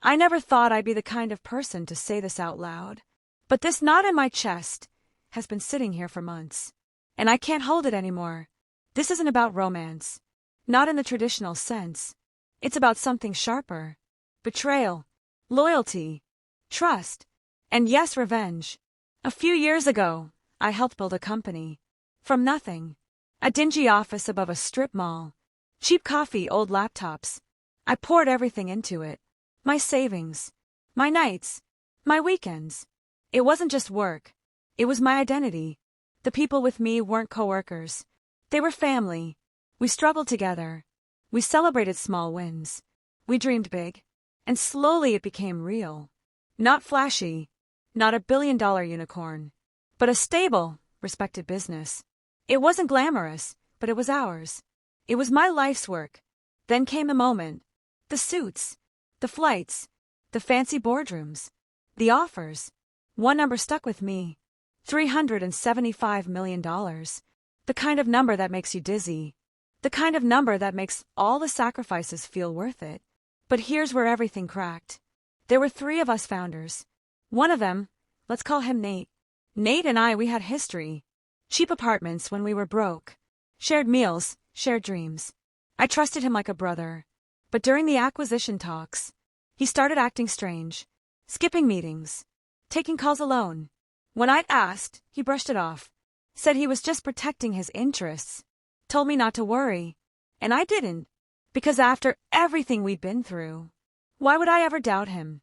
I never thought I'd be the kind of person to say this out loud. But this knot in my chest has been sitting here for months. And I can't hold it anymore. This isn't about romance. Not in the traditional sense. It's about something sharper. Betrayal. Loyalty. Trust. And yes, revenge. A few years ago, I helped build a company. From nothing. A dingy office above a strip mall. Cheap coffee, old laptops. I poured everything into it. My savings. My nights. My weekends. It wasn't just work. It was my identity. The people with me weren't coworkers. They were family. We struggled together. We celebrated small wins. We dreamed big. And slowly it became real. Not flashy. Not a billion-dollar unicorn. But a stable, respected business. It wasn't glamorous, but it was ours. It was my life's work. Then came the moment. The suits. The flights. The fancy boardrooms. The offers. One number stuck with me. $375 million. The kind of number that makes you dizzy. The kind of number that makes all the sacrifices feel worth it. But here's where everything cracked. There were 3 of us founders. One of them, let's call him Nate. Nate and I, we had history. Cheap apartments when we were broke. Shared meals, shared dreams. I trusted him like a brother. But during the acquisition talks, he started acting strange. Skipping meetings. Taking calls alone. When I'd asked, he brushed it off. Said he was just protecting his interests. Told me not to worry. And I didn't. Because after everything we'd been through, why would I ever doubt him?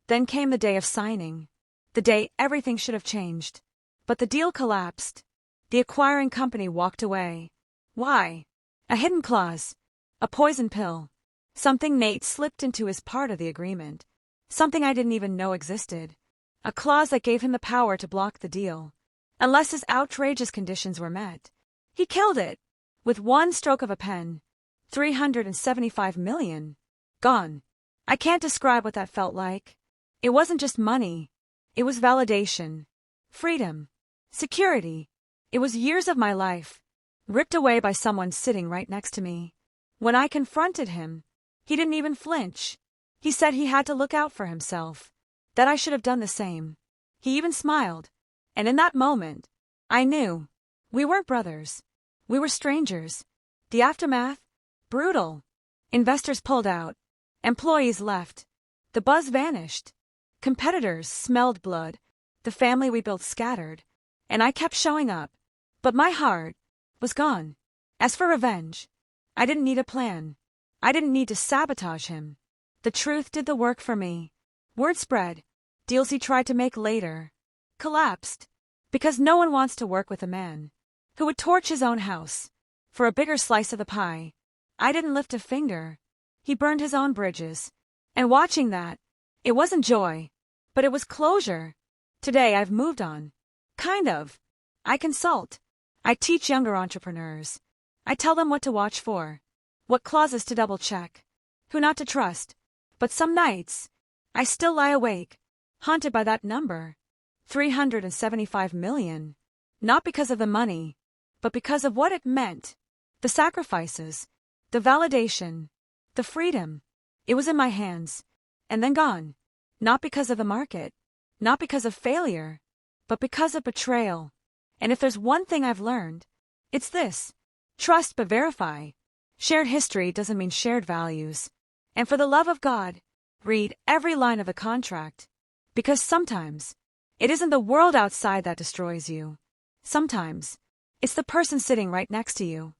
Then came the day of signing. The day everything should have changed. But the deal collapsed. The acquiring company walked away. Why? A hidden clause. A poison pill. Something Nate slipped into as part of the agreement. Something I didn't even know existed. A clause that gave him the power to block the deal. Unless his outrageous conditions were met. He killed it. With one stroke of a pen. $375 million. Gone. I can't describe what that felt like. It wasn't just money. It was validation. Freedom. Security. It was years of my life. Ripped away by someone sitting right next to me. When I confronted him, he didn't even flinch. He said he had to look out for himself. That I should have done the same. He even smiled. And in that moment, I knew. We weren't brothers. We were strangers. The aftermath? Brutal. Investors pulled out. Employees left. The buzz vanished. Competitors smelled blood. The family we built scattered. And I kept showing up. But my heart was gone. As for revenge, I didn't need a plan. I didn't need to sabotage him. The truth did the work for me. Word spread. Deals he tried to make later collapsed. Because no one wants to work with a man who would torch his own house for a bigger slice of the pie. I didn't lift a finger. He burned his own bridges. And watching that, it wasn't joy, but it was closure. Today I've moved on. Kind of. I consult. I teach younger entrepreneurs. I tell them what to watch for. What clauses to double check. Who not to trust. But some nights, I still lie awake, haunted by that number. $375 million. Not because of the money, but because of what it meant. The sacrifices. The validation. The freedom. It was in my hands. And then gone. Not because of the market. Not because of failure. But because of betrayal. And if there's one thing I've learned, it's this. Trust but verify. Shared history doesn't mean shared values. And for the love of God, read every line of the contract. Because sometimes, it isn't the world outside that destroys you. Sometimes, it's the person sitting right next to you.